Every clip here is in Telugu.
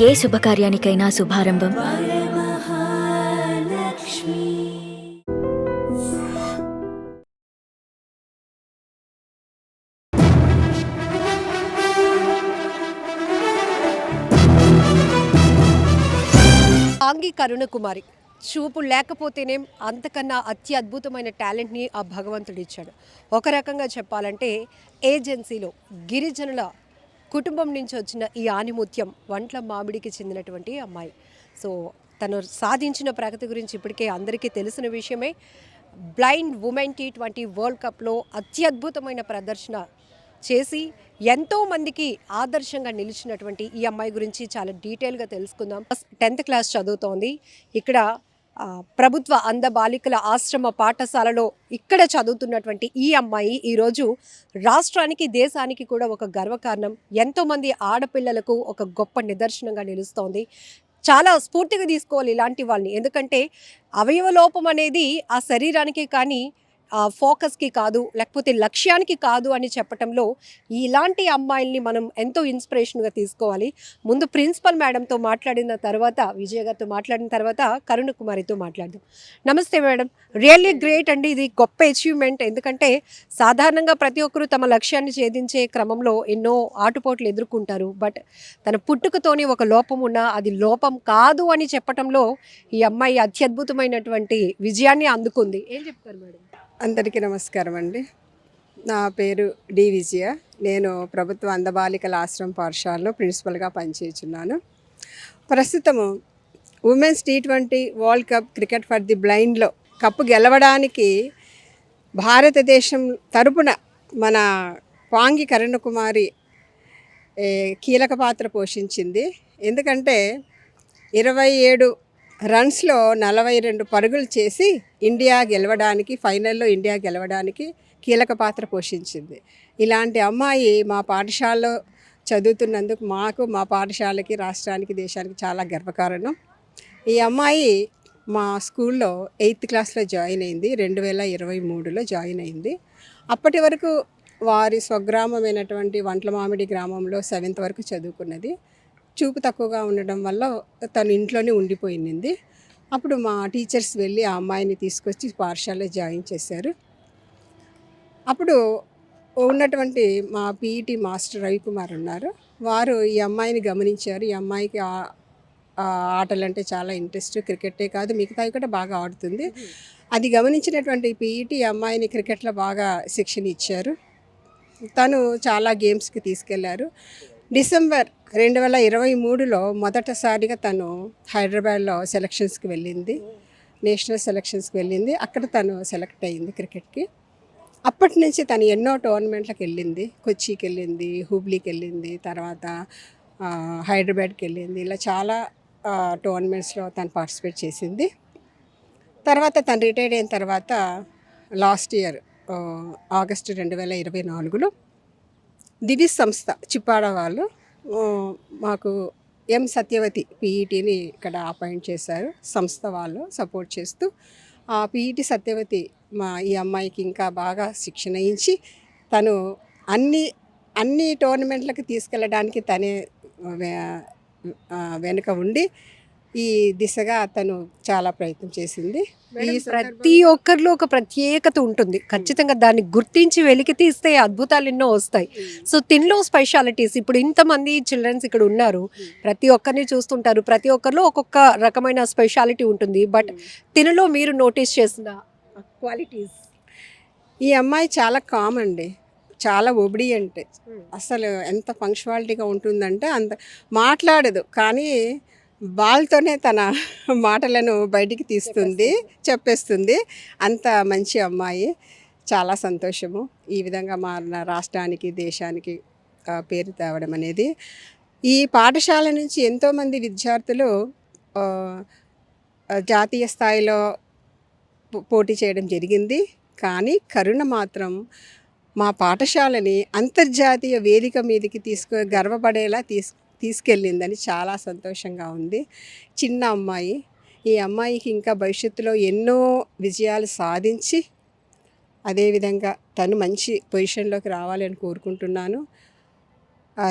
ఏ శుభకార్యానికైనా శుభారంభం ఆంగి కరుణకుమారి చూపు లేకపోతేనేం అంతకన్నా అత్యద్భుతమైన టాలెంట్ని ఆ భగవంతుడు ఇచ్చాడు. ఒక రకంగా చెప్పాలంటే ఏజెన్సీలో గిరిజనుల కుటుంబం నుంచి వచ్చిన ఈ ఆనిముత్యం వంట్ల మామిడికి చెందినటువంటి అమ్మాయి. సో తను సాధించిన ప్రగతి గురించి ఇప్పటికే అందరికీ తెలిసిన విషయమే. బ్లైండ్ ఉమెన్ T20 వరల్డ్ కప్లో అత్యద్భుతమైన ప్రదర్శన చేసి ఎంతోమందికి ఆదర్శంగా నిలిచినటువంటి ఈ అమ్మాయి గురించి చాలా డీటెయిల్గా తెలుసుకుందాం. 10th క్లాస్ చదువుతోంది. ఇక్కడ ప్రభుత్వ అంధ బాలికల ఆశ్రమ పాఠశాలలో ఇక్కడ చదువుతున్నటువంటి ఈ అమ్మాయి ఈరోజు రాష్ట్రానికి దేశానికి కూడా ఒక గర్వకారణం. ఎంతోమంది ఆడపిల్లలకు ఒక గొప్ప నిదర్శనంగా నిలుస్తోంది. చాలా స్ఫూర్తిగా తీసుకోవాలి ఇలాంటి వాళ్ళని. ఎందుకంటే అవయవ లోపం అనేది ఆ శరీరానికి కానీ ఫోకస్కి కాదు, లేకపోతే లక్ష్యానికి కాదు అని చెప్పటంలో ఇలాంటి అమ్మాయిల్ని మనం ఎంతో ఇన్స్పిరేషన్గా తీసుకోవాలి. ముందు ప్రిన్సిపల్ మేడంతో మాట్లాడిన తర్వాత, విజయ గారితో మాట్లాడిన తర్వాత కరుణకుమారితో మాట్లాడదాం. నమస్తే మేడం. రియల్లీ గ్రేట్ అండి. ఇది గొప్ప అచీవ్మెంట్. ఎందుకంటే సాధారణంగా ప్రతి ఒక్కరూ తమ లక్ష్యాన్ని ఛేదించే క్రమంలో ఎన్నో ఆటుపోట్లు ఎదుర్కొంటారు. బట్ తన పుట్టుకతోని ఒక లోపం ఉన్నా అది లోపం కాదు అని చెప్పటంలో ఈ అమ్మాయి అత్యద్భుతమైనటువంటి విజయాన్ని అందుకుంది. ఏం చెప్తారు మేడం? అందరికీ నమస్కారం అండి. నా పేరు డి విజయ. నేను ప్రభుత్వ అందబాలికల ఆశ్రమ పాఠశాలలో ప్రిన్సిపల్గా పనిచేస్తున్నాను. ప్రస్తుతము women's T20 world cup cricket for the బ్లైండ్లో కప్పు గెలవడానికి భారతదేశం తరపున మన పాంగి కరుణకుమారి కీలక పాత్ర పోషించింది. ఎందుకంటే 27 రన్స్లో 42 పరుగులు చేసి ఇండియా గెలవడానికి, ఫైనల్లో ఇండియా గెలవడానికి కీలక పాత్ర పోషించింది. ఇలాంటి అమ్మాయి మా పాఠశాలలో చదువుతున్నందుకు మాకు, మా పాఠశాలకి, రాష్ట్రానికి, దేశానికి చాలా గర్వకారణం. ఈ అమ్మాయి మా స్కూల్లో 8th క్లాస్లో జాయిన్ అయింది. 2023లో జాయిన్ అయింది. అప్పటి వరకు వారి స్వగ్రామమైనటువంటి వంట్లమామిడి గ్రామంలో 7th వరకు చదువుకున్నది. చూపు తక్కువగా ఉండడం వల్ల తను ఇంట్లోనే ఉండిపోయింది. అప్పుడు మా టీచర్స్ వెళ్ళి ఆ అమ్మాయిని తీసుకొచ్చి పాఠశాలలో జాయిన్ చేశారు. అప్పుడు ఉన్నటువంటి మా పీఈటీ మాస్టర్ రవికుమార్ ఉన్నారు. వారు ఈ అమ్మాయిని గమనించారు. ఈ అమ్మాయికి ఆటలంటే చాలా ఇంట్రెస్ట్, క్రికెటే కాదు మిగతావి కూడా బాగా ఆడుతుంది. అది గమనించినటువంటి పీఈటీ అమ్మాయిని క్రికెట్లో బాగా శిక్షణ ఇచ్చారు. తను చాలా గేమ్స్కి తీసుకెళ్లారు. డిసెంబర్ 2023లో మొదటిసారిగా తను హైదరాబాద్లో సెలక్షన్స్కి వెళ్ళింది, నేషనల్ సెలక్షన్స్కి వెళ్ళింది. అక్కడ తను సెలెక్ట్ అయ్యింది క్రికెట్కి. అప్పటి నుంచి తను ఎన్నో టోర్నమెంట్లకు వెళ్ళింది. కొచ్చికి వెళ్ళింది, హుబ్లీకి వెళ్ళింది, తర్వాత హైదరాబాద్కి వెళ్ళింది. ఇలా చాలా టోర్నమెంట్స్లో తను పార్టిసిపేట్ చేసింది. తర్వాత తను రిటైర్డ్ అయిన తర్వాత లాస్ట్ ఇయర్ ఆగస్టు 2024లో దివిస్ సంస్థ చిప్పాడ వాళ్ళు మాకు ఎం సత్యవతి పీఈటీని ఇక్కడ అపాయింట్ చేశారు. సంస్థ వాళ్ళు సపోర్ట్ చేస్తూ ఆ పీఈటీ సత్యవతి ఈ అమ్మాయికి ఇంకా బాగా శిక్షణ ఇచ్చి తను అన్ని టోర్నమెంట్లకు తీసుకెళ్ళడానికి తనే వెనుక ఉండి ఈ దిశగా తను చాలా ప్రయత్నం చేసింది. ప్రతి ఒక్కరిలో ఒక ప్రత్యేకత ఉంటుంది. ఖచ్చితంగా దాన్ని గుర్తించి వెలికి తీస్తే అద్భుతాలు ఎన్నో వస్తాయి. సో తినలో స్పెషాలిటీస్, ఇప్పుడు ఇంతమంది చిల్డ్రన్స్ ఇక్కడ ఉన్నారు, ప్రతి ఒక్కరిని చూస్తుంటారు, ప్రతి ఒక్కరిలో ఒక్కొక్క రకమైన స్పెషాలిటీ ఉంటుంది. బట్ తినలో మీరు నోటీస్ చేసిన క్వాలిటీస్? ఈ అమ్మాయి చాలా కామ్ అండి, చాలా ఒబిడియంట్. అసలు ఎంత పంక్చువాలిటీగా ఉంటుందంటే అంత మాట్లాడదు, కానీ బాల్తోనే తన మాటలను బయటికి తీస్తుంది, చెప్పేస్తుంది. అంత మంచి అమ్మాయి. చాలా సంతోషము ఈ విధంగా మా రాష్ట్రానికి, దేశానికి పేరు తేవడం అనేది. ఈ పాఠశాల నుంచి ఎంతోమంది విద్యార్థులు జాతీయ స్థాయిలో పోటీ చేయడం జరిగింది. కానీ కరుణ మాత్రం మా పాఠశాలని అంతర్జాతీయ వేదిక మీదకి గర్వపడేలా తీసుకెళ్ళిందని చాలా సంతోషంగా ఉంది. చిన్న అమ్మాయి. ఈ అమ్మాయికి ఇంకా భవిష్యత్తులో ఎన్నో విజయాలు సాధించి అదేవిధంగా తను మంచి పొజిషన్లోకి రావాలని కోరుకుంటున్నాను.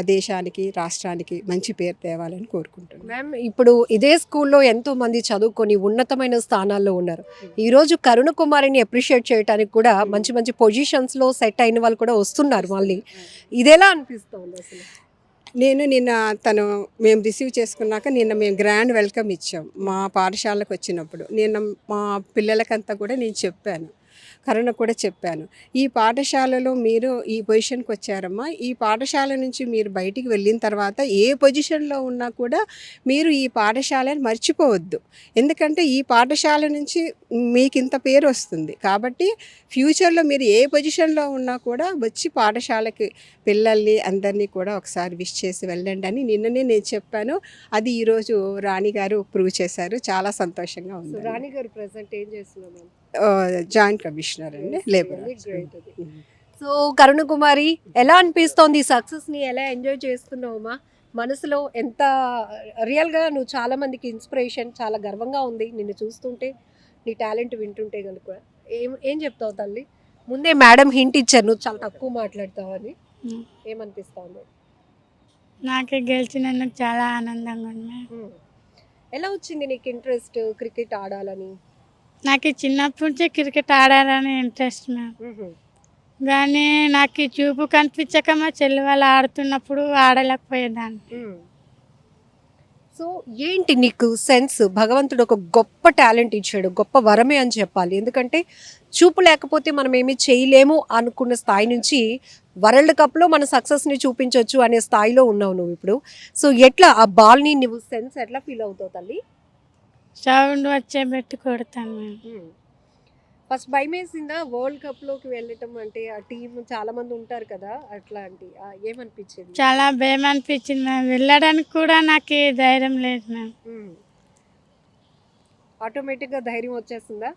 దేశానికి రాష్ట్రానికి మంచి పేరు తేవాలని కోరుకుంటున్నాను. మ్యామ్ ఇప్పుడు ఇదే స్కూల్లో ఎంతో మంది చదువుకొని ఉన్నతమైన స్థానాల్లో ఉన్నారు. ఈరోజు కరుణ కుమారిని అప్రిషియేట్ చేయడానికి కూడా మంచి మంచి పొజిషన్స్లో సెట్ అయిన వాళ్ళు కూడా వస్తున్నారు మళ్ళీ. ఇదెలా అనిపిస్తుంది అసలు? మేము రిసీవ్ చేసుకున్నాక నిన్న మేము గ్రాండ్ వెల్కమ్ ఇచ్చాం మా పాఠశాలకు వచ్చినప్పుడు. నిన్న మా పిల్లలకంతా కూడా నేను చెప్పాను, కరుణ కూడా చెప్పాను, ఈ పాఠశాలలో మీరు ఈ పొజిషన్కి వచ్చారమ్మా, ఈ పాఠశాల నుంచి మీరు బయటికి వెళ్ళిన తర్వాత ఏ పొజిషన్లో ఉన్నా కూడా మీరు ఈ పాఠశాలని మర్చిపోవద్దు. ఎందుకంటే ఈ పాఠశాల నుంచి మీకు ఇంత పేరు వస్తుంది కాబట్టి ఫ్యూచర్లో మీరు ఏ పొజిషన్లో ఉన్నా కూడా వచ్చి పాఠశాలకి పిల్లల్ని అందరినీ కూడా ఒకసారి విష్ చేసి వెళ్ళండి అని నిన్ననే నేను చెప్పాను. అది ఈరోజు రాణి గారు ప్రూవ్ చేశారు. చాలా సంతోషంగా ఉంది. రాణి గారు ప్రెసెంట్ ఏం చేస్తున్నారు? జాయింట్ కమిషనర్ అండి, లేబర్. సో కరుణ కుమారి, ఎలా అనిపిస్తోంది ఈ సక్సెస్ని? ఎలా ఎంజాయ్ చేస్తున్నావమ్మా? మనసులో ఎంత రియల్గా నువ్వు చాలా మందికి ఇన్స్పిరేషన్, చాలా గర్వంగా ఉంది నిన్ను చూస్తుంటే, నీ టాలెంట్ వింటుంటే కనుక. ఏం చెప్తావు తల్లి? ముందే మేడం హింట్ ఇచ్చారు నువ్వు చాలా తక్కువ మాట్లాడతావని. ఏమనిపిస్తుంది? నాకు గెలిచినందుకు చాలా ఆనందంగా ఉంది. ఎలా వచ్చింది నీకు ఇంట్రెస్ట్ క్రికెట్ ఆడాలని? నాకు చిన్నప్పటి నుంచి క్రికెట్ ఆడాలని ఇంట్రెస్ట్ మ్యామ్. కానీ నాకు చూపు కనిపించక మా చెల్లి వాళ్ళు ఆడుతున్నప్పుడు ఆడలేకపోయేదాన్ని. సో ఏంటి నీకు సెన్స్? భగవంతుడు ఒక గొప్ప టాలెంట్ ఇచ్చాడు, గొప్ప వరమే అని చెప్పాలి. ఎందుకంటే చూపు లేకపోతే మనం ఏమీ చేయలేము అనుకున్న స్థాయి నుంచి వరల్డ్ కప్లో మన సక్సెస్ని చూపించవచ్చు అనే స్థాయిలో ఉన్నావు నువ్వు ఇప్పుడు. సో ఎట్లా ఆ బాల్ని నువ్వు సెన్స్ ఎట్లా ఫీల్ అవుతావు తల్లి? సౌండ్ వచ్చే పెట్టి కొడతాను మ్యామ్. ఫస్ట్ భయం వేసిందా వరల్డ్ కప్లోకి వెళ్ళటం అంటే? ఆ టీం చాలా మంది ఉంటారు కదా, అట్లాంటి ఏమనిపించింది? చాలా భయం అనిపించింది మ్యామ్. వెళ్ళడానికి కూడా నాకు ధైర్యం లేదు మ్యామ్. ఆటోమేటిక్గా ధైర్యం వచ్చేస్తుందా?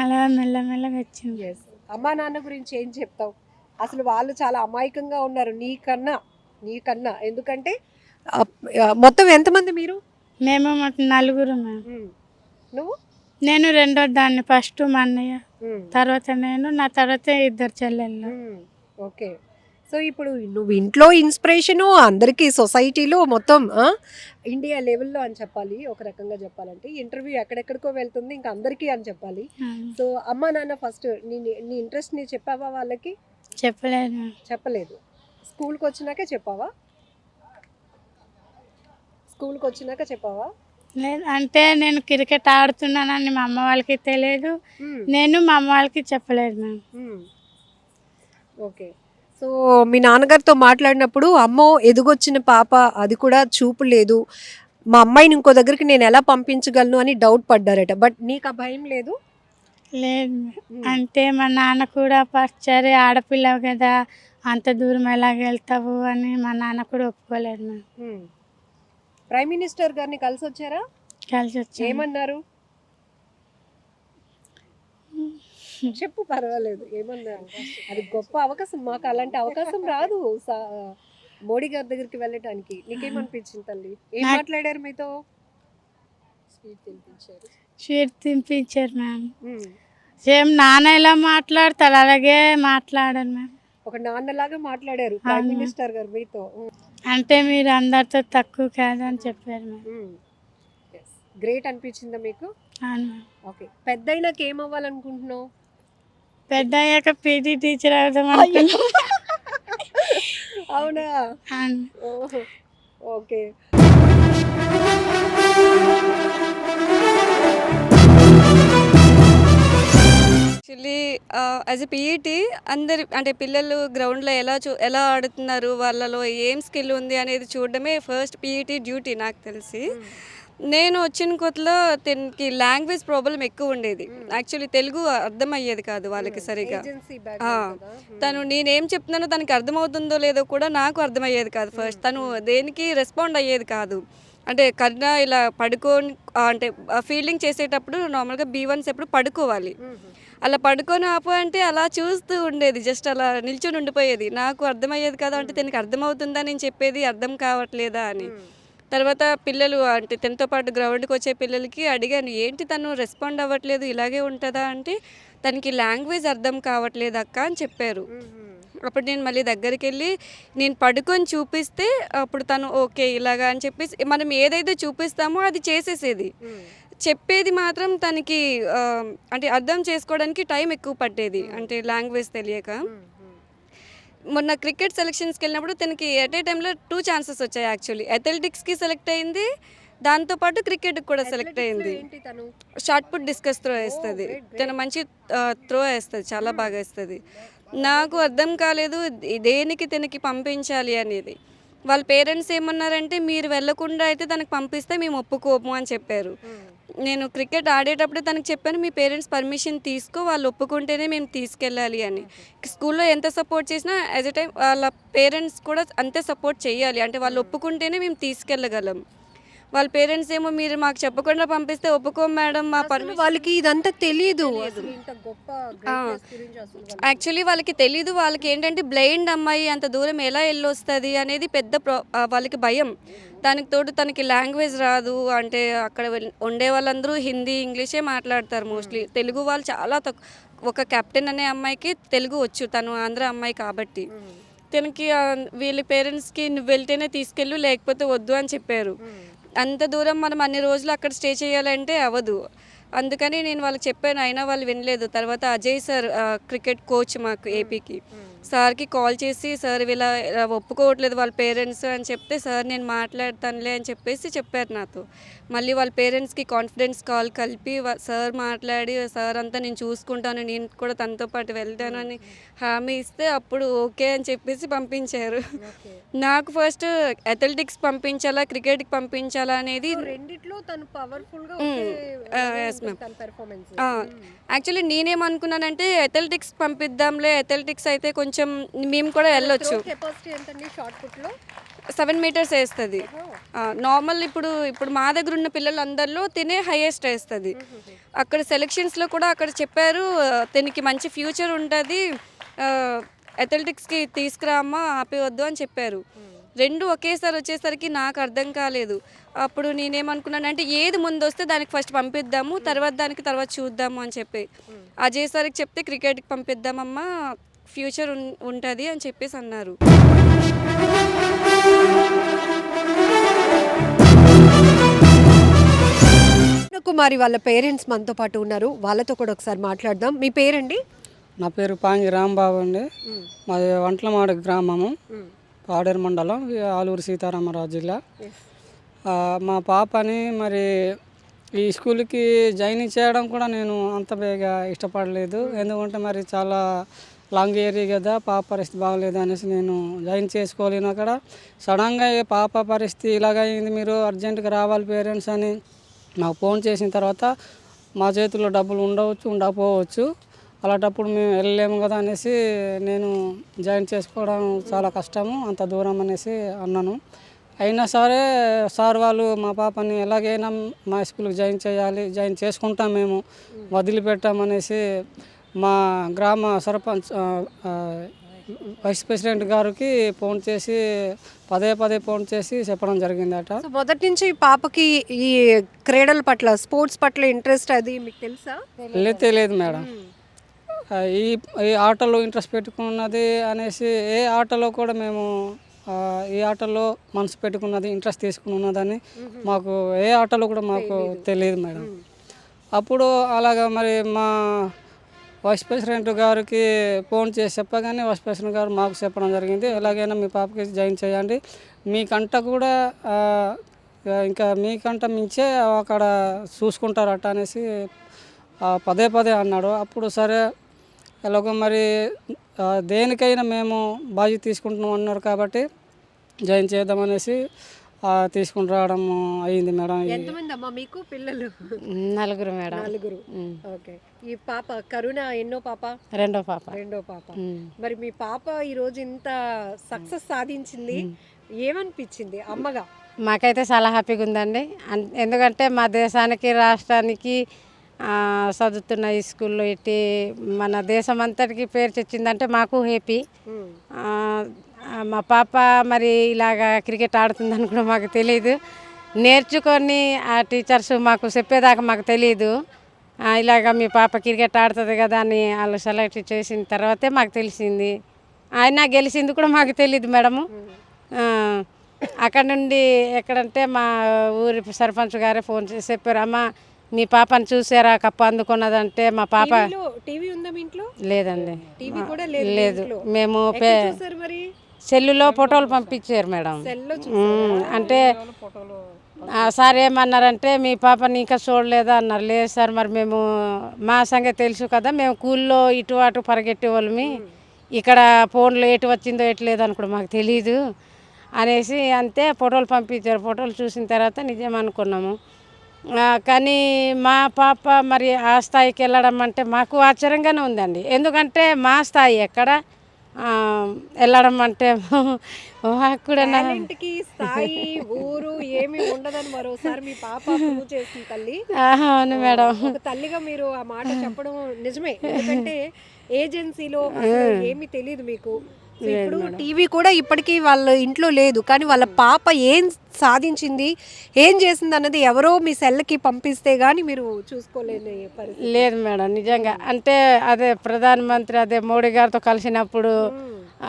అలా మెల్లమెల్లగా వచ్చింది. ఎస్. అమ్మా నాన్న గురించి ఏం చెప్తావు? అసలు వాళ్ళు చాలా అమాయకంగా ఉన్నారు నీకన్నా. ఎందుకంటే మొత్తం ఎంతమంది మీరు? మేము నలుగురు మ్యామ్. నువ్వు? నేను రెండో దాన్ని, ఫస్ట్ మా అన్నయ్య, తర్వాత నేను, నా తర్వాత ఇద్దరు చెల్లెళ్ళు. ఓకే. సో ఇప్పుడు నువ్వు ఇంట్లో ఇన్స్పిరేషను అందరికీ, సొసైటీలో మొత్తం ఇండియా లెవెల్లో అని చెప్పాలి. ఒక రకంగా చెప్పాలంటే ఇంటర్వ్యూ ఎక్కడెక్కడికో వెళ్తుంది, ఇంకా అందరికీ అని చెప్పాలి. సో అమ్మా నాన్న ఫస్ట్ నీ ఇంట్రెస్ట్ నీ చెప్పావా వాళ్ళకి? చెప్పలేదు. చెప్పలేదు. స్కూల్కి వచ్చినాక చెప్పావా? లేదు, అంటే నేను క్రికెట్ ఆడుతున్నానని మా అమ్మ వాళ్ళకి తెలియదు, నేను మా అమ్మ వాళ్ళకి చెప్పలేదు మ్యామ్. ఓకే. సో మీ నాన్నగారితో మాట్లాడినప్పుడు అమ్మో ఎదుగొచ్చిన పాప, అది కూడా చూపు లేదు, మా అమ్మాయిని ఇంకో దగ్గరికి నేను ఎలా పంపించగలను అని డౌట్ పడ్డారట. బట్ నీకు ఆ భయం లేదు? లేదు. అంటే మా నాన్న కూడా ఫస్ట్ సరే ఆడపిల్లవు కదా అంత దూరం ఎలాగ వెళ్తావు అని మా నాన్న కూడా ఒప్పుకోలేదు మ్యామ్. ప్రైమ్ మినిస్టర్ గారిని కలిసి వచ్చారా? కలిసి వచ్చి ఏమన్నారు చెప్పు, పర్వాలేదు. ఏమన్నారు? అది గొప్ప అవకాశం, మాకు అలాంటి అవకాశం రాదు మోడీ గారి దగ్గరికి వెళ్ళటానికి. నీకేమనిపించింది తల్లి? ఏం మాట్లాడారు మీతో? Sweet తినిపించారు ma'am. సేమ్ నాన్న ఎలా మాట్లాడతారు అలాగే మాట్లాడారు మ్యామ్. ఒక నాన్నలాగా మాట్లాడారు ప్రైమ్ మినిస్టర్ గారు మీతో. అంటే మీరు అందరితో తక్కువ కాదని చెప్పారు మ్యామ్. గ్రేట్ అనిపించిందా మీకు? ఓకే. పెద్ద అయినాక ఏమవ్వాలనుకుంటున్నావు? పెద్ద అయ్యాక పీటీ టీచర్ అవుదాం అనుకున్నా. అవునా? Okay. Actually as a PET అందరి అంటే పిల్లలు గ్రౌండ్లో ఎలా ఆడుతున్నారు, వాళ్ళలో ఏం స్కిల్ ఉంది అనేది చూడడమే ఫస్ట్ పీఈటీ డ్యూటీ నాకు తెలిసి. నేను వచ్చిన కొత్తలో తనకి లాంగ్వేజ్ ప్రాబ్లం ఎక్కువ ఉండేది. యాక్చువల్లీ తెలుగు అర్థమయ్యేది కాదు వాళ్ళకి సరిగా. తను నేనేం చెప్తున్నానో తనకి అర్థమవుతుందో లేదో కూడా నాకు అర్థమయ్యేది కాదు. ఫస్ట్ తను దేనికి రెస్పాండ్ అయ్యేది కాదు. అంటే కన్నా ఇలా పడుకొని అంటే ఫీల్డింగ్ చేసేటప్పుడు నార్మల్గా B1s ఎప్పుడు పడుకోవాలి, అలా పడుకొని ఆపు అంటే అలా చూస్తూ ఉండేది, జస్ట్ అలా నిల్చొని ఉండిపోయేది. నాకు అర్థమయ్యేది కదా, అంటే తనకి అర్థమవుతుందా నేను చెప్పేది, అర్థం కావట్లేదా అని. తర్వాత పిల్లలు అంటే తనతో పాటు గ్రౌండ్కి వచ్చే పిల్లలకి అడిగాను, ఏంటి తను రెస్పాండ్ అవ్వట్లేదు, ఇలాగే ఉంటుందా అంటే తనకి లాంగ్వేజ్ అర్థం కావట్లేదు అక్క అని చెప్పారు. అప్పుడు నేను మళ్ళీ దగ్గరికి వెళ్ళి నేను పడుకొని చూపిస్తే అప్పుడు తను ఓకే ఇలాగా అని చెప్పేసి మనం ఏదైతే చూపిస్తామో అది చేసేసేది. చెప్పేది మాత్రం తనకి అంటే అర్థం చేసుకోవడానికి టైం ఎక్కువ పట్టేది, అంటే లాంగ్వేజ్ తెలియక. మొన్న క్రికెట్ సెలక్షన్స్కి వెళ్ళినప్పుడు తనకి ఎట్ ఏ టైంలో 2 ఛాన్సెస్ వచ్చాయి. యాక్చువల్లీ అథ్లెటిక్స్కి సెలెక్ట్ అయింది, దాంతోపాటు క్రికెట్కి కూడా సెలెక్ట్ అయింది. షార్ట్ పుట్ డిస్కస్ త్రో వేస్తుంది తను, మంచి త్రో వేస్తుంది, చాలా బాగా వేస్తుంది. నాకు అర్థం కాలేదు దేనికి తనకి పంపించాలి అనేది. వాళ్ళ పేరెంట్స్ ఏమన్నారంటే మీరు వెళ్ళకుండా అయితే తనకు పంపిస్తే మేము ఒప్పుకోము అని చెప్పారు. నేను క్రికెట్ ఆడేటప్పుడే తనకు చెప్పాను, మీ పేరెంట్స్ పర్మిషన్ తీసుకో, వాళ్ళు ఒప్పుకుంటేనే మేము తీసుకెళ్ళాలి అని. స్కూల్లో ఎంత సపోర్ట్ చేసినా యాజ్ ఎ టైం వాళ్ళ పేరెంట్స్ కూడా అంతే సపోర్ట్ చేయాలి, అంటే వాళ్ళు ఒప్పుకుంటేనే మేము తీసుకెళ్ళగలం. వాళ్ళ పేరెంట్స్ ఏమో మీరు మాకు చెప్పకుండా పంపిస్తే ఒప్పుకోం మేడం, మా పర్మిషన్. వాళ్ళకి ఇదంతా తెలియదు. యాక్చువల్లీ వాళ్ళకి తెలీదు. వాళ్ళకి ఏంటంటే బ్లైండ్ అమ్మాయి అంత దూరం ఎలా వెళ్ళొస్తుంది అనేది పెద్ద వాళ్ళకి భయం. దానికి తోడు తనకి లాంగ్వేజ్ రాదు, అంటే అక్కడ ఉండే వాళ్ళందరూ హిందీ ఇంగ్లీషే మాట్లాడతారు మోస్ట్లీ. తెలుగు వాళ్ళు చాలా తక్కువ. ఒక కెప్టెన్ అనే అమ్మాయికి తెలుగు వచ్చు, తను ఆంధ్ర అమ్మాయి కాబట్టి. తనకి వీళ్ళ పేరెంట్స్కి నువ్వు వెళ్తేనే తీసుకెళ్ళు లేకపోతే వద్దు అని చెప్పారు. అంత దూరం మనం అన్ని రోజులు అక్కడ స్టే చేయాలంటే అవ్వదు. అందుకని నేను వాళ్ళకి చెప్పాను, అయినా వాళ్ళు వినలేదు. తర్వాత అజయ్ సార్ క్రికెట్ కోచ్ మాకు ఏపీకి, సార్కి కాల్ చేసి సార్ ఇలా ఒప్పుకోవట్లేదు వాళ్ళ పేరెంట్స్ అని చెప్తే, సార్ నేను మాట్లాడతానులే అని చెప్పేసి చెప్పారు నాతో. మళ్ళీ వాళ్ళ పేరెంట్స్కి కాన్ఫిడెన్స్ కాల్ కలిపి సార్ మాట్లాడి, సార్ అంతా నేను చూసుకుంటాను, నేను కూడా తనతో పాటు వెళ్తాను అని హామీ ఇస్తే అప్పుడు ఓకే అని చెప్పేసి పంపించారు. నాకు ఫస్ట్ అథ్లెటిక్స్ పంపించాలా క్రికెట్కి పంపించాలా అనేది. యాక్చువల్లీ నేనేమనుకున్నానంటే అథ్లెటిక్స్ పంపిద్దాంలే, అథ్లెటిక్స్ అయితే కొంచెం మేము కూడా వెళ్ళొచ్చు. 7 మీటర్స్ వేస్తుంది నార్మల్. ఇప్పుడు మా దగ్గర ఉన్న పిల్లలందరిలో తినే హైయెస్ట్ వేస్తుంది. అక్కడ సెలెక్షన్స్లో కూడా అక్కడ చెప్పారు తనకి మంచి ఫ్యూచర్ ఉంటుంది, అథ్లెటిక్స్కి తీసుకురామ్మా ఆపేవద్దు అని చెప్పారు. 2 ఒకేసారి వచ్చేసరికి నాకు అర్థం కాలేదు. అప్పుడు నేనేమనుకున్నానంటే ఏది ముందు వస్తే దానికి ఫస్ట్ పంపిద్దాము, తర్వాత చూద్దాము అని చెప్పి అజయ్ సార్కి చెప్తే క్రికెట్కి పంపిద్దామమ్మా ఫ్యూచర్ ఉంటుంది అని చెప్పేసి అన్నారు. కుమారి వాళ్ళ పేరెంట్స్ మనతో పాటు ఉన్నారు, వాళ్ళతో కూడా ఒకసారి మాట్లాడదాం. మీ పేరండి? నా పేరు పాంగి రాంబాబు అండి. మాది వంట్లమాడ గ్రామము, పాడేరు మండలం, ఆలూరు సీతారామరాజు జిల్లా. మా పాపని మరి ఈ స్కూల్కి జాయిన్ చేయడం కూడా నేను అంత బేగా ఇష్టపడలేదు. ఎందుకంటే మరి చాలా లాంగ్ ఏరియా కదా, పాప పరిస్థితి బాగలేదు అనేసి నేను జాయిన్ చేసుకోలేను. అక్కడ సడన్గా పాప పరిస్థితి ఇలాగైంది, మీరు అర్జెంటుగా రావాలి పేరెంట్స్ అని నాకు ఫోన్ చేసిన తర్వాత మా చేతుల్లో డబ్బులు ఉండవచ్చు ఉండకపోవచ్చు, అలాంటప్పుడు మేము వెళ్ళలేము కదా అనేసి నేను జాయిన్ చేసుకోవడం చాలా కష్టము, అంత దూరం అనేసి అన్నాను. అయినా సరే సార్ వాళ్ళు మా పాపని ఎలాగైనా మా స్కూల్కి జాయిన్ చేసుకుంటాం, మేము వదిలిపెట్టామనేసి మా గ్రామ సర్పంచ్ వైస్ ప్రెసిడెంట్ గారికి ఫోన్ చేసి పదే ఫోన్ చేసి చెప్పడం జరిగిందట. మొదటి నుంచి పాపకి ఈ క్రీడల పట్ల, స్పోర్ట్స్ పట్ల ఇంట్రెస్ట్ అది మీకు తెలుసా? తెలియదు మేడం. ఈ ఆటలో ఇంట్రెస్ట్ పెట్టుకున్నది అనేసి, ఏ ఆటలో కూడా మేము ఈ ఆటలో మనసు పెట్టుకున్నది, ఇంట్రెస్ట్ తీసుకుని ఉన్నదని మాకు ఏ ఆటలో కూడా మాకు తెలియదు మేడం. అప్పుడు అలాగా మరి మా వైస్ ప్రెసిడెంట్ గారికి ఫోన్ చేసి చెప్పగానే వైస్ ప్రెసిడెంట్ గారు మాకు చెప్పడం జరిగింది, ఎలాగైనా మీ పాపకి జాయిన్ చేయండి, మీకంట కూడా ఇంకా మీకంట మించే అక్కడ చూసుకుంటారట అనేసి పదే అన్నాడు. అప్పుడు సరే ఎలాగో మరి దేనికైనా మేము బాధ్యత తీసుకుంటున్నాం అన్నారు కాబట్టి జాయిన్ చేద్దామనేసి తీసుకుని రావడం అయింది మేడం. ఎంతమంది అమ్మా మీకు పిల్లలు? 4 మేడం. 4. ఓకే. ఈ పాప కరుణ ఎన్నో పాప? రెండో పాప. మరి మీ పాప ఈరోజు ఇంత సక్సెస్ సాధించింది, ఏమనిపించింది అమ్మగా? మాకైతే చాలా హ్యాపీగా ఉందండి. ఎందుకంటే మా దేశానికి, రాష్ట్రానికి చదువుతున్న ఈ స్కూల్లో ఇట్టి మన దేశం అంతటికి పేరు తెచ్చిందంటే మాకు హ్యాపీ. మా పాప మరి ఇలాగా క్రికెట్ ఆడుతుందని కూడా మాకు తెలియదు, నేర్చుకొని ఆ టీచర్స్ మాకు చెప్పేదాకా మాకు తెలియదు. ఇలాగ మీ పాప క్రికెట్ ఆడుతుంది కదా అని వాళ్ళు సెలెక్ట్ చేసిన తర్వాతే మాకు తెలిసింది. ఆయన గెలిచింది కూడా మాకు తెలియదు మేడము. ఆ, అక్కడ నుండి ఎక్కడంటే మా ఊరి సర్పంచ్ గారే ఫోన్ చేసి చెప్పారు, అమ్మ మీ పాపని చూసారా కప్పు అందుకున్నదంటే మా పాప టీవీ ఉందా మీ ఇంట్లో? లేదండి, టీవీ కూడా లేదు మీ లేదు. ఇంట్లో? మేము ఎక్కడ చూసారు మరి? సెల్లులో ఫోటోలు పంపించారు మేడం. సెల్లో అంటే ఆ సార్ ఏమన్నారంటే మీ పాపని ఇంకా చూడలేదా అన్నారు. లేదు సార్, మరి మేము మా సంగతి తెలుసు కదా, మేము కూల్లో ఇటు అటు పరిగెట్టే వాళ్ళమి, ఇక్కడ ఫోన్లో ఎటు వచ్చిందో ఎటు లేదని కూడా మాకు తెలీదు అనేసి అంతే ఫోటోలు పంపించారు. ఫోటోలు చూసిన తర్వాత నిజం అనుకున్నాము. కానీ మా పాప మరి ఆ స్థాయికి వెళ్ళడం అంటే మాకు ఆశ్చర్యంగానే ఉందండి. ఎందుకంటే మా స్థాయి ఎక్కడ వెళ్ళడం అంటే మాకు కూడా టాలెంట్కి స్థాయి ఊరు ఏమీ ఉండదని మరోసారి మీ పాప ప్రూవ్ చేసింది తల్లి. అవును మేడం. ఒక తల్లిగా మీరు ఆ మాట చెప్పడం నిజమే. ఎందుకంటే ఏజెన్సీలో అసలు ఏమీ తెలియదు మీకు. సో ఇప్పుడు టీవీ కూడా ఇప్పటికీ వాళ్ళ ఇంట్లో లేదు, కానీ వాళ్ళ పాప ఏం సాధించింది, ఏం చేసింది అన్నది ఎవరో మీ సెల్కి పంపిస్తే కానీ మీరు చూసుకోలేని పరిస్థితి. లేదు మేడం, నిజంగా అంటే అదే ప్రధానమంత్రి అదే మోడీ గారితో కలిసినప్పుడు,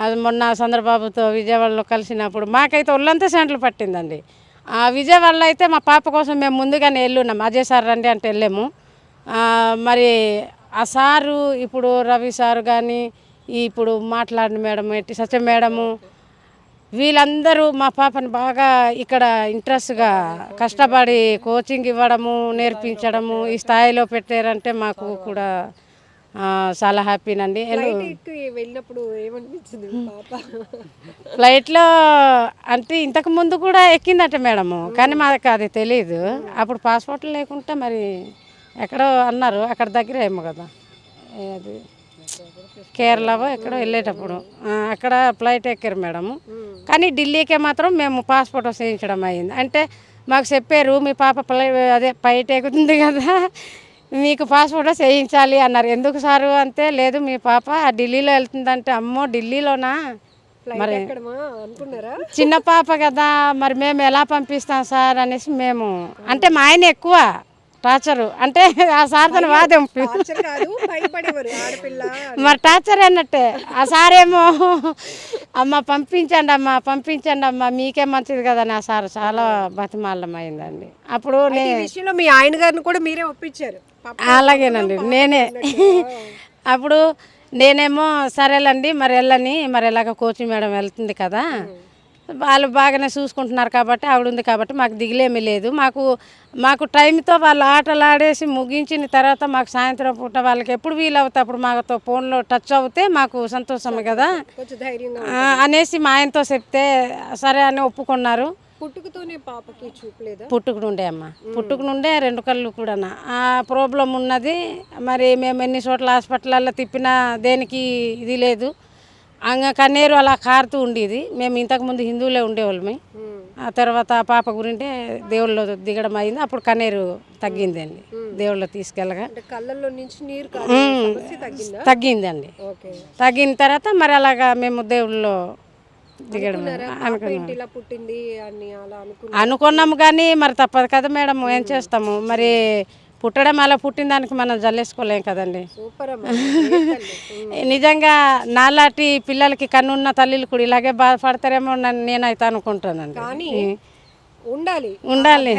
అది మొన్న చంద్రబాబుతో విజయవాడలో కలిసినప్పుడు మాకైతే ఒళ్ళంతా సెంట్లు పట్టిందండి. ఆ విజయవాడలో అయితే మా పాప కోసం మేము ముందుగానే వెళ్ళున్నాం, అజయ్ సార్ రండి అంటే వెళ్ళాము. మరి ఆ సారు ఇప్పుడు రవి సారు కానీ ఇప్పుడు మాట్లాడిన మేడం ఎట్టి సత్య మేడము వీళ్ళందరూ మా పాపను బాగా ఇక్కడ ఇంట్రెస్ట్గా కష్టపడి కోచింగ్ ఇవ్వడము, నేర్పించడము, ఈ స్థాయిలో పెట్టారంటే మాకు కూడా చాలా హ్యాపీనండి. వెళ్ళినప్పుడు ఏమనిపించింది పాప? ఫ్లైట్లో అంటే ఇంతకు ముందు కూడా ఎక్కిందట మేడము, కానీ మాకు అది తెలియదు. అప్పుడు పాస్పోర్ట్లు లేకుంటే మరి ఎక్కడో అన్నారు, అక్కడ దగ్గర ఏమో కదా, అది కేరళలో ఎక్కడో వెళ్ళేటప్పుడు అక్కడ ఫ్లైట్ ఎక్కారు మేడము. కానీ ఢిల్లీకే మాత్రం మేము పాస్పోర్ట్ చేయించడం అయింది. అంటే మాకు చెప్పారు మీ పాప అదే ఫ్లైట్ ఎక్కుతుంది కదా, మీకు పాస్పోర్ట్ చేయించాలి అన్నారు. ఎందుకు సారు అంతే, లేదు మీ పాప ఢిల్లీలో వెళ్తుందంటే, అమ్మో ఢిల్లీలోనా, మరి చిన్న పాప కదా మరి మేము ఎలా పంపిస్తాం సార్ అనేసి మేము, అంటే మా ఆయన ఎక్కువ టార్చరు, అంటే ఆ సార్తో వాదం మరి టార్చర్ అన్నట్టే. ఆ సారేమో అమ్మ పంపించండి అమ్మ పంపించండి అమ్మ మీకే మంచిది కదా అని ఆ సార్ చాలా బతిమాలం అయిందండి. అప్పుడు నేను మీ ఆయన గారిని కూడా మీరే ఒప్పించారు? అలాగేనండి, నేనే అప్పుడు నేనేమో సరేలండి మరి వెళ్ళని, మరి ఎలాగ కోచింగ్ మేడం వెళ్తుంది కదా, వాళ్ళు బాగానే చూసుకుంటున్నారు కాబట్టి ఆవిడ ఉంది కాబట్టి మాకు దిగులేమీ లేదు. మాకు టైంతో వాళ్ళు ఆటలు ఆడేసి ముగించిన తర్వాత మాకు సాయంత్రం పూట వాళ్ళకి ఎప్పుడు వీలు అవుతా అప్పుడు మాతో ఫోన్లో టచ్ అవుతే మాకు సంతోషమే కదా అనేసి మా ఆయనతో చెప్తే సరే అని ఒప్పుకున్నారు. పుట్టుకతోనే పాపకి చూపలేదా? పుట్టుకు నుండే అమ్మ, పుట్టుకు నుండే 2 కళ్ళు కూడా ఆ ప్రాబ్లం ఉన్నది. మరి మేము ఎన్ని చోట్ల హాస్పిటల్లో తిప్పినా దేనికి ఇది లేదు. కన్నీరు అలా కారుతూ ఉండేది. మేము ఇంతకుముందు హిందువులే ఉండేవాళ్ళమి. ఆ తర్వాత పాప గురింటే దేవుళ్ళు దిగడం అయింది. అప్పుడు కన్నీరు తగ్గిందండి, దేవుళ్ళు తీసుకెళ్ళగా కళ్ళల్లో నుంచి నీరు తగ్గిందండి. తగ్గిన తర్వాత మరి అలాగా మేము దేవుళ్ళు దిగడం అనుకున్నాము. కానీ మరి తప్పదు కదా మేడం, ఏం చేస్తాము మరి, పుట్టడం అలా పుట్టిన దానికి మనం జల్లేసుకోలేం కదండి. నిజంగా నాలాంటి పిల్లలకి కన్నున్న తల్లిలు కూడా ఇలాగే బాధపడతారేమో నేనైతే అనుకుంటానండి. ఉండాలి ఉండాలి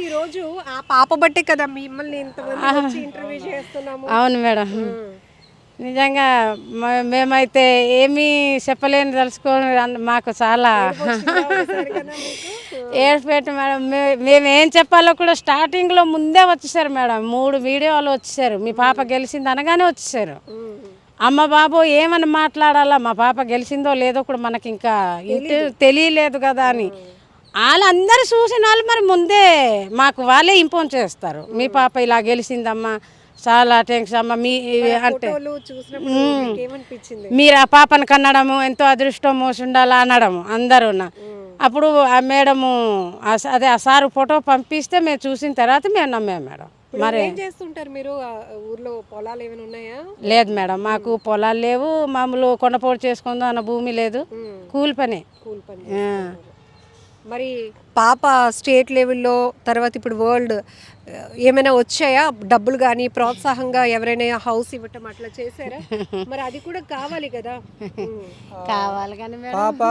ఈ రోజు ఆ పాప బట్టే కదా మిమ్మల్ని ఇంతమంది ఇంటర్వ్యూ చేస్తున్నాము. అవును మేడం, నిజంగా మేమైతే ఏమీ చెప్పలేని తలుచుకొని మాకు చాలా ఏడ్చిపెట్టి మేడం. మేము ఏం చెప్పాలో కూడా స్టార్టింగ్లో ముందే వచ్చేసారు మేడం, 3 వీడియోలు వచ్చేసారు. మీ పాప గెలిచింది అనగానే వచ్చేసారు. అమ్మ బాబు ఏమని మాట్లాడాలా, మా పాప గెలిచిందో లేదో కూడా మనకి ఇంకా తెలియలేదు కదా అని వాళ్ళందరూ చూసిన వాళ్ళు మరి ముందే మాకు వాళ్ళే ఇంపోన్ చేస్తారు, మీ పాప ఇలా గెలిచిందమ్మా చాలా థ్యాంక్స్ అమ్మ మీ అంటే మీరు ఆ పాపను కన్నడము ఎంతో అదృష్టం మోసి ఉండాలా అనడము అందరూ. అప్పుడు ఆ మేడము అదే ఆ సారు ఫోటో పంపిస్తే మేము చూసిన తర్వాత మేము నమ్మాము మేడం. మరి ఏం చేస్తుంటారు మీరు? ఊర్లో పొలాలు ఏమైనా ఉన్నాయా? లేదు మేడం, మాకు పొలాలు లేవు, మామూలు కొండపోటు చేసుకుందాం అన్న భూమి లేదు, కూలి పని. మరి పాప స్టేట్ లెవెల్లో తర్వాత ఇప్పుడు వరల్డ్ ఏమైనా వచ్చాయా డబ్బులు కానీ ప్రోత్సాహంగా ఎవరైనా హౌస్ ఇవ్వటం అట్లా చేశారా? మరి అది కూడా కావాలి కదా. కావాలి కానీ పాప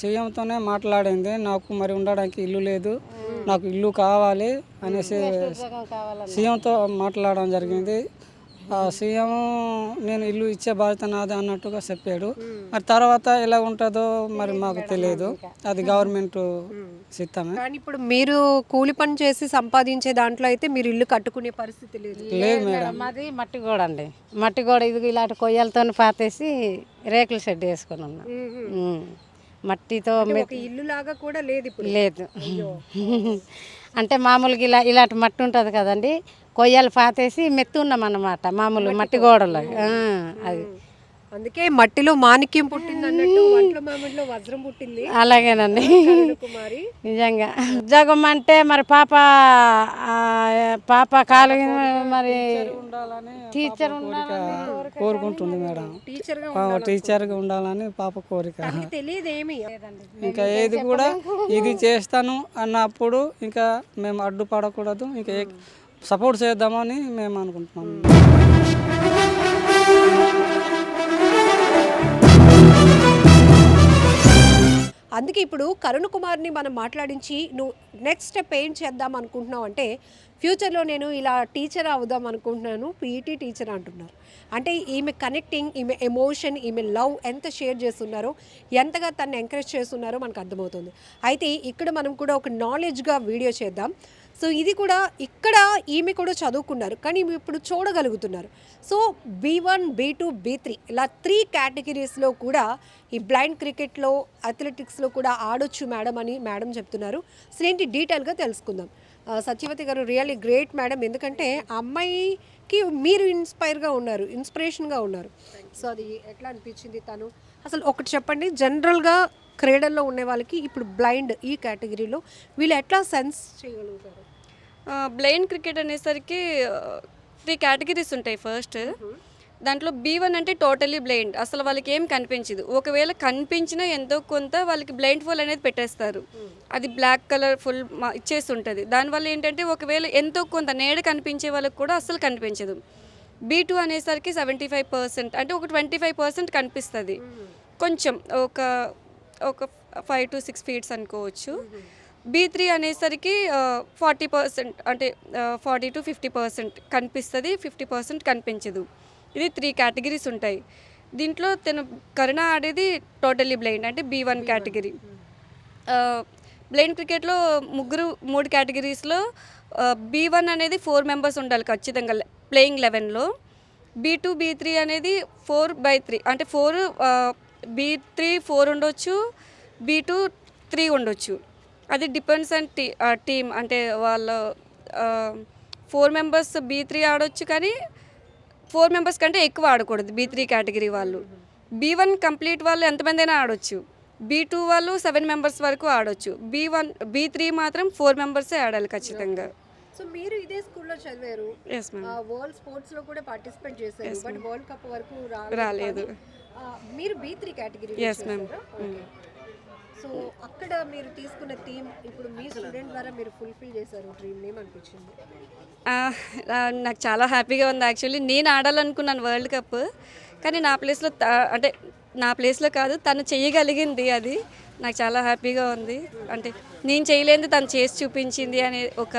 సీఎంతోనే మాట్లాడింది, నాకు మరి ఉండడానికి ఇల్లు లేదు, నాకు ఇల్లు కావాలి అనేసి సీఎంతో మాట్లాడడం జరిగింది. సీఎం నేను ఇల్లు ఇచ్చే బాధ్యత నాది అన్నట్టుగా చెప్పాడు. మరి తర్వాత ఎలా ఉంటుందో మరి మాకు తెలియదు, అది గవర్నమెంట్ సిద్ధమే. కానీ ఇప్పుడు మీరు కూలి పని చేసి సంపాదించే దాంట్లో అయితే మీరు ఇల్లు కట్టుకునే పరిస్థితి లేదు. లేదు మేడం, మాది మట్టి గోడ అండి. మట్టి గోడ ఇది ఇలాంటి కొయ్యలతో పాతేసి రేకుల షెడ్ వేసుకొని ఉన్నాం. మట్టితో ఒక ఇల్లు లాగా కూడా లేదు ఇప్పుడు. లేదు. అంటే మామూలుగా ఇలాంటి మట్టి ఉంటుంది కదండి, కొయ్యలు పాతేసి మెత్తున్నాం అన్నమాట, మామూలు మట్టి గోడలు. అది అందుకే మట్టిలో మాణిక్యం పుట్టింది అన్నట్టు వంటల మామిడిలో వజ్రం పుట్టింది. అలాగేనండి కుమారి నిజంగా. ఉద్యోగం అంటే మరి పాప కాలు మరి టీచర్ కోరుకుంటుంది మేడం, టీచర్గా ఉండాలని పాప కోరిక. తెలియదేమి ఇంకా ఏది కూడా ఇది చేస్తాను అన్నప్పుడు ఇంకా మేము అడ్డుపడకూడదు, ఇంకా సపోర్ట్ చేద్దామని మేము అనుకుంటున్నాము. అందుకే ఇప్పుడు కరుణ్ కుమార్ని మనం మాట్లాడించి నువ్వు నెక్స్ట్ స్టెప్ ఏం చేద్దాం అనుకుంటున్నావు అంటే, ఫ్యూచర్లో నేను ఇలా టీచర్ అవుదాం అనుకుంటున్నాను, పీఈటీ టీచర్ అంటున్నారు. అంటే ఈమె కనెక్టింగ్, ఈమె ఎమోషన్, ఈమె లవ్ ఎంత షేర్ చేస్తున్నారో, ఎంతగా తను ఎంకరేజ్ చేస్తున్నారో మనకు అర్థమవుతుంది. అయితే ఇక్కడ మనం కూడా ఒక నాలెడ్జ్గా వీడియో చేద్దాం. సో ఇది కూడా ఇక్కడ ఈమె కూడా చదువుకున్నారు, కానీ ఇప్పుడు చూడగలుగుతున్నారు. సో B1, B2, B3 ఇలా 3 కేటగిరీస్లో కూడా ఈ బ్లైండ్ క్రికెట్లో, అథ్లెటిక్స్లో కూడా ఆడొచ్చు మేడం అని మేడం చెప్తున్నారు. సో ఏంటి డీటెయిల్గా తెలుసుకుందాం. సత్యవతి గారు రియల్లీ గ్రేట్ మేడం, ఎందుకంటే ఆ అమ్మాయికి మీరు ఇన్స్పిరేషన్గా ఉన్నారు. సో అది ఎట్లా అనిపించింది తను? అసలు ఒకటి చెప్పండి, జనరల్గా క్రీడల్లో ఉండే వాళ్ళకి ఇప్పుడు బ్లైండ్ ఈ కేటగిరీలో వీళ్ళు ఎట్లా సెన్స్ చేయగలుగుతారు? బ్లైండ్ క్రికెట్ అనేసరికి 3 కేటగిరీస్ ఉంటాయి. ఫస్ట్ దాంట్లో B1 అంటే టోటలీ బ్లైండ్, అసలు వాళ్ళకి ఏం కనిపించదు. ఒకవేళ కనిపించినా ఎంతో కొంత వాళ్ళకి బ్లైండ్ ఫోల్ అనేది పెట్టేస్తారు. అది బ్లాక్ కలర్ ఫుల్ ఇచ్చేసి ఉంటుంది. దానివల్ల ఏంటంటే ఒకవేళ ఎంతో కొంత నీడ కనిపించే వాళ్ళకి కూడా అసలు కనిపించదు. B2 అనేసరికి 75%, అంటే ఒక 25% కనిపిస్తుంది. కొంచెం ఒక 5 to 6 feet అనుకోవచ్చు. B3 అనేసరికి 40%, అంటే 40 to 50% కనిపిస్తుంది, 50% కనిపించదు. ఇది 3 కేటగిరీస్ ఉంటాయి. దీంట్లో కరుణ ఆడేది టోటలీ బ్లైండ్, అంటే B1 కేటగిరీ. బ్లైండ్ క్రికెట్లో 3 కేటగిరీస్లో B1 అనేది 4 members ఉండాలి ఖచ్చితంగా ప్లేయింగ్ 11లో. B2, B3 అనేది 4/3, అంటే 4, B3 4 ఉండొచ్చు, B2 3 ఉండొచ్చు. అది డిపెండ్స్ ఆన్ టీమ్, అంటే వాళ్ళ 4 members B3 ఆడొచ్చు, కానీ 4 members కంటే ఎక్కువ ఆడకూడదు B3 కేటగిరీ వాళ్ళు. B1 కంప్లీట్ వాళ్ళు ఎంతమంది అయినా ఆడొచ్చు. B2 వాళ్ళు 7 members వరకు ఆడొచ్చు. B3 మాత్రం 4 members ఆడాలి ఖచ్చితంగా. సో మీరు ఇదే స్కూల్లో చదివారు, ఎస్ మ్యామ్. వరల్డ్ స్పోర్ట్స్లో కూడా పార్టిసిపేట్ చేశారు, బట్ వరల్డ్ కప్ వరకు రాలేదు. మీరు B3 category. Yes ma'am. So అక్కడ మీరు తీసుకున్న థీమ్ ఇప్పుడు మీ స్టూడెంట్ ద్వారా మీరు ఫుల్ఫిల్ చేశారు డ్రీమ్, ఏమనిపించింది? నాకు చాలా హ్యాపీగా ఉంది. యాక్చువల్లీ నేను ఆడాలనుకున్నాను వరల్డ్ కప్, కానీ నా ప్లేస్లో, అంటే నా ప్లేస్లో కాదు, తను చేయగలిగింది. అది నాకు చాలా హ్యాపీగా ఉంది. అంటే నేను చేయలేనిది తను చేసి చూపించింది అనే ఒక,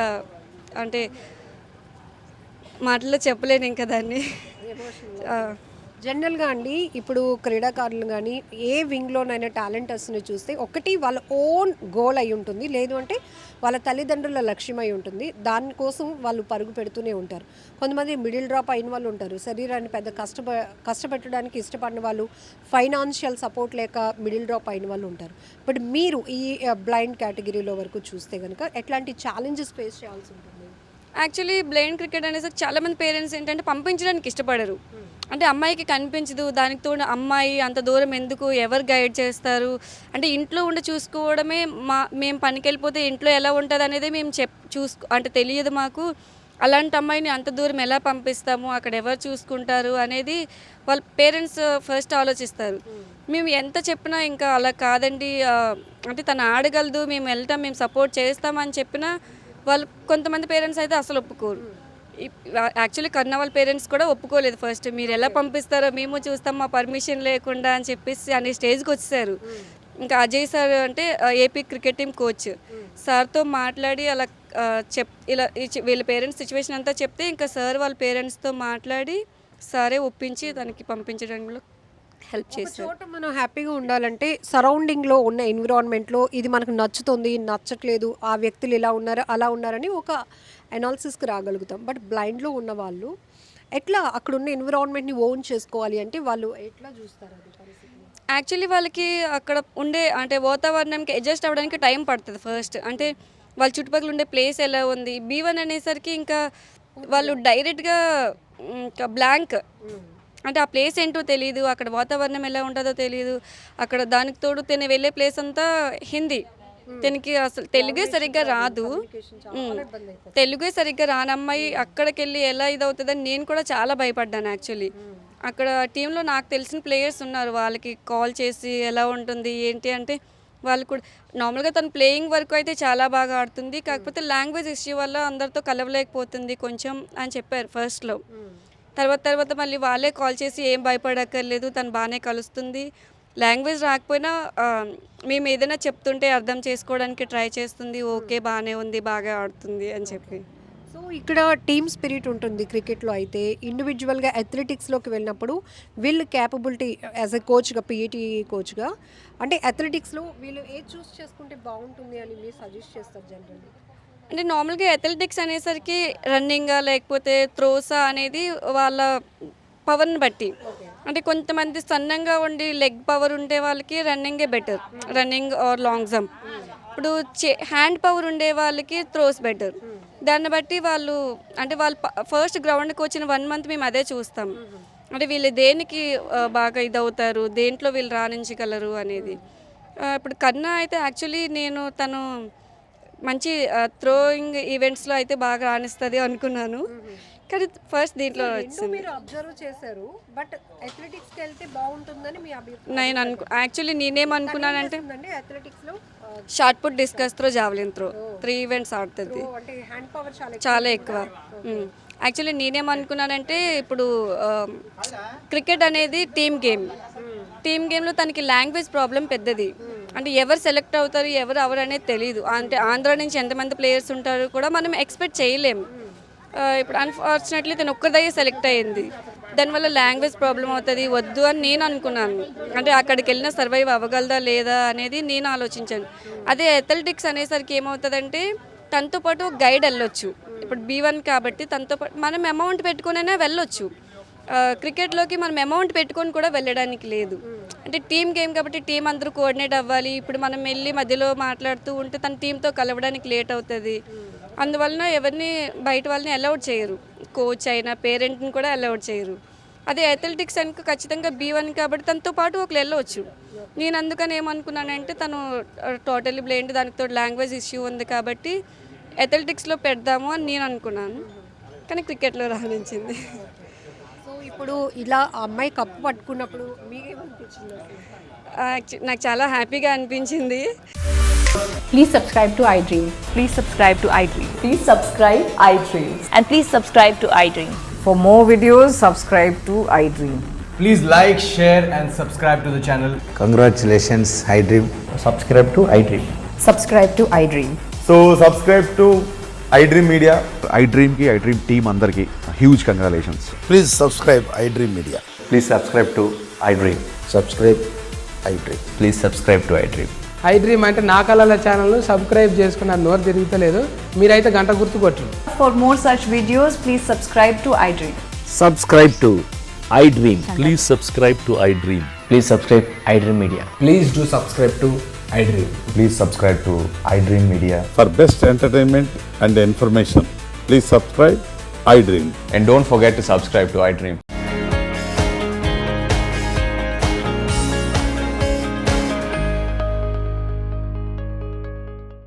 అంటే మాటల్లో చెప్పలేను ఇంకా దాన్ని. జనరల్గా అండి ఇప్పుడు క్రీడాకారులు కానీ ఏ వింగ్లోనైనా టాలెంటర్స్ని చూస్తే ఒకటి వాళ్ళ ఓన్ గోల్ అయి ఉంటుంది, లేదు అంటే వాళ్ళ తల్లిదండ్రుల లక్ష్యం అయి ఉంటుంది. దానికోసం వాళ్ళు పరుగు పెడుతూనే ఉంటారు. కొంతమంది మిడిల్ డ్రాప్ అయిన వాళ్ళు ఉంటారు, శరీరాన్ని పెద్ద కష్టపెట్టడానికి ఇష్టపడిన వాళ్ళు, ఫైనాన్షియల్ సపోర్ట్ లేక మిడిల్ డ్రాప్ అయిన వాళ్ళు ఉంటారు. బట్ మీరు ఈ బ్లైండ్ కేటగిరీలో వరకు చూస్తే కనుక ఎట్లాంటి ఛాలెంజెస్ ఫేస్ చేయాల్సి ఉంటుంది? యాక్చువల్లీ బ్లైండ్ క్రికెట్ అనేసి చాలామంది పేరెంట్స్ ఏంటంటే పంపించడానికి ఇష్టపడరు. అంటే అమ్మాయికి కనిపించదు, దానికి తోడు అమ్మాయి అంత దూరం ఎందుకు, ఎవరు గైడ్ చేస్తారు, అంటే ఇంట్లో ఉండి చూసుకోవడమే. మేము పనికి వెళ్ళిపోతే ఇంట్లో ఎలా ఉంటుంది అనేది మేము అంటే తెలియదు మాకు. అలాంటి అమ్మాయిని అంత దూరం ఎలా పంపిస్తాము, అక్కడ ఎవరు చూసుకుంటారు అనేది వాళ్ళ పేరెంట్స్ ఫస్ట్ ఆలోచిస్తారు. మేము ఎంత చెప్పినా ఇంకా అలా కాదండి, అంటే తను ఆడగలదు, మేము వెళ్తాం, మేము సపోర్ట్ చేస్తామని చెప్పినా వాళ్ళు కొంతమంది పేరెంట్స్ అయితే అసలు ఒప్పుకోరు. యాక్చువల్లీ కన్నా వాళ్ళ పేరెంట్స్ కూడా ఒప్పుకోలేదు. ఫస్ట్ మీరు ఎలా పంపిస్తారో మేము చూస్తాం మా పర్మిషన్ లేకుండా అని చెప్పేసి అనే స్టేజ్కి వచ్చేసారు. ఇంకా అజయ్ సార్ అంటే ఏపీ క్రికెట్ టీం కోచ్ సార్తో మాట్లాడి అలా ఇలా వీళ్ళ పేరెంట్స్ సిచ్యువేషన్ అంతా చెప్తే ఇంకా సార్ వాళ్ళ పేరెంట్స్తో మాట్లాడి సారే ఒప్పించి తనకి పంపించడంలో హెల్ప్ చేశారు. చోట మనం హ్యాపీగా ఉండాలంటే సరౌండింగ్లో ఉన్న ఎన్విరాన్మెంట్లో ఇది మనకు నచ్చుతుంది, నచ్చట్లేదు, ఆ వ్యక్తులు ఇలా ఉన్నారు అలా ఉన్నారని ఒక అనాలిసిస్కి రాగలుగుతాం. బట్ బ్లైండ్లో ఉన్న వాళ్ళు ఎట్లా అక్కడ ఉన్న ఎన్విరాన్మెంట్ని ఓన్ చేసుకోవాలి అంటే వాళ్ళు ఎట్లా చూస్తారు అది పరిస్థితి? యాక్చువల్లీ వాళ్ళకి అక్కడ ఉండే అంటే వాతావరణంకి అడ్జస్ట్ అవ్వడానికి టైం పడుతుంది. ఫస్ట్ అంటే వాళ్ళ చుట్టుపక్కల ఉండే ప్లేస్ ఎలా ఉంది. B1 అనేసరికి ఇంకా వాళ్ళు డైరెక్ట్గా ఇంకా బ్లాంక్, అంటే ఆ ప్లేస్ ఏంటో తెలియదు, అక్కడ వాతావరణం ఎలా ఉంటుందో తెలియదు. అక్కడ దానికి తోడు తిని వెళ్ళే ప్లేస్ అంతా హిందీ, తనకి అసలు తెలుగే సరిగ్గా రాదు. తెలుగే సరిగ్గా రానమ్మాయి అక్కడికి వెళ్ళి ఎలా ఇదవుతుందని నేను కూడా చాలా భయపడ్డాను. యాక్చువల్లీ అక్కడ టీంలో నాకు తెలిసిన ప్లేయర్స్ ఉన్నారు, వాళ్ళకి కాల్ చేసి ఎలా ఉంటుంది ఏంటి అంటే వాళ్ళు కూడా నార్మల్గా తను ప్లేయింగ్ వరకు అయితే చాలా బాగా ఆడుతుంది, కాకపోతే లాంగ్వేజ్ ఇష్యూ వల్ల అందరితో కలవలేకపోతుంది కొంచెం అని చెప్పారు ఫస్ట్లో. తర్వాత మళ్ళీ వాళ్ళే కాల్ చేసి ఏం భయపడక్కర్లేదు, తను బాగానే కలుస్తుంది, లాంగ్వేజ్ రాకపోయినా మేము ఏదైనా చెప్తుంటే అర్థం చేసుకోవడానికి ట్రై చేస్తుంది, ఓకే బాగానే ఉంది, బాగా ఆడుతుంది అని చెప్పి. సో ఇక్కడ టీమ్ స్పిరిట్ ఉంటుంది క్రికెట్లో. అయితే ఇండివిజువల్గా అథ్లెటిక్స్లోకి వెళ్ళినప్పుడు వీళ్ళు క్యాపబిలిటీ యాజ్ ఎ కోచ్గా, పీఈటీ కోచ్గా, అంటే అథ్లెటిక్స్లో వీళ్ళు ఏది చూస్ చేసుకుంటే బాగుంటుంది అని మీరు సజెస్ట్ చేస్తారు జనరల్లీ? అంటే నార్మల్గా అథ్లెటిక్స్ అనేసరికి రన్నింగా లేకపోతే త్రోసా అనేది వాళ్ళ పవర్ని బట్టి, అంటే కొంతమంది సన్నంగా ఉండి లెగ్ పవర్ ఉండే వాళ్ళకి రన్నింగే better, running or long jump. ఇప్పుడు హ్యాండ్ పవర్ ఉండే వాళ్ళకి త్రోస్ బెటర్. దాన్ని బట్టి వాళ్ళు అంటే వాళ్ళు ఫస్ట్ గ్రౌండ్కి వచ్చిన 1 month మేము అదే చూస్తాం, అంటే వీళ్ళు దేనికి బాగా ఇదవుతారు, దేంట్లో వీళ్ళు రాణించగలరు అనేది. ఇప్పుడు కన్నా అయితే యాక్చువల్లీ తను మంచి త్రోయింగ్ ఈవెంట్స్లో అయితే బాగా రాణిస్తుంది అనుకున్నాను, కానీ ఫస్ట్ దీంట్లో వచ్చింది. మీరు అబ్జర్వ్ చేశారు, బట్ అథ్లెటిక్స్కి వెళ్తే బాగుంటుందని మీ అభిప్రాయం? నేను యాక్చువల్లీ నేనేమనుకున్నానంటే అథ్లెటిక్స్లో shot put, discus throw, javelin throw 3 events ఆడుతుంది, అంటే హ్యాండ్ పవర్ చాలా ఎక్కువ. యాక్చువల్లీ నేనేమనుకున్నానంటే ఇప్పుడు క్రికెట్ అనేది టీమ్ గేమ్లో తనకి లాంగ్వేజ్ ప్రాబ్లం పెద్దది, అంటే ఎవరు సెలెక్ట్ అవుతారు ఎవరు అవరు అనేది తెలియదు. అంటే ఆంధ్ర నుంచి ఎంతమంది ప్లేయర్స్ ఉంటారు కూడా మనం ఎక్స్పెక్ట్ చేయలేము. ఇప్పుడు అన్ఫార్చునేట్లీ తను ఒక్కరిదయ్యే సెలెక్ట్ అయ్యింది, దానివల్ల లాంగ్వేజ్ ప్రాబ్లం అవుతుంది, వద్దు అని నేను అనుకున్నాను. అంటే అక్కడికి వెళ్ళినా సర్వైవ్ అవ్వగలదా లేదా అనేది నేను ఆలోచించాను. అదే అథ్లెటిక్స్ అనేసరికి ఏమవుతుందంటే తనతో పాటు గైడ్ వెళ్ళొచ్చు. ఇప్పుడు B1 కాబట్టి తనతో పాటు మనం అమౌంట్ పెట్టుకునైనా వెళ్ళొచ్చు. క్రికెట్లోకి మనం అమౌంట్ పెట్టుకొని కూడా వెళ్ళడానికి లేదు, అంటే టీమ్ గేమ్ కాబట్టి టీం అందరూ కోఆర్డినేట్ అవ్వాలి. ఇప్పుడు మనం వెళ్ళి మధ్యలో మాట్లాడుతూ ఉంటే తన టీంతో కలవడానికి లేట్ అవుతుంది. అందువలన ఎవరిని బయట వాళ్ళని అలౌడ్ చేయరు, కోచ్ అయినా పేరెంట్ని కూడా అలౌడ్ చేయరు. అదే అథ్లెటిక్స్ అనుకో ఖచ్చితంగా B1 కాబట్టి తనతో పాటు ఒకరు వెళ్ళవచ్చు. నేను అందుకని ఏమనుకున్నానంటే తను టోటల్లీ బ్లైండ్, దానితో లాంగ్వేజ్ ఇష్యూ ఉంది కాబట్టి అథ్లెటిక్స్లో పెడదాము అని నేను అనుకున్నాను, కానీ క్రికెట్లో రాణించింది. సో ఇప్పుడు ఇలా ఆ అమ్మాయి కప్పు పట్టుకున్నప్పుడు మీకేమనిపించింది? నాకు చాలా హ్యాపీగా అనిపించింది. Please subscribe to iDream. Please subscribe to iDream. Please subscribe iDream. And please subscribe to iDream. For more videos, subscribe to iDream. Please like, share and subscribe to the channel. Congratulations, iDream. Subscribe to iDream. Subscribe to iDream. So subscribe to iDream Media. iDream team andarki huge congratulations. Please subscribe iDream Media. Please subscribe to iDream. Subscribe iDream. Please subscribe to iDream. iDream అంటే నా కళల ఛానల్ను సబ్స్క్రైబ్ చేసుకున్న నోరు తిరుగుతలేదు, మీరైతే గంట గుర్తు కొట్టండి. For more such videos, please subscribe to iDream. Subscribe to iDream. Please subscribe to iDream. Please subscribe iDream Media. Please do subscribe to iDream. Please subscribe to iDream Media. For best entertainment and information, please subscribe iDream. And don't forget to subscribe to iDream.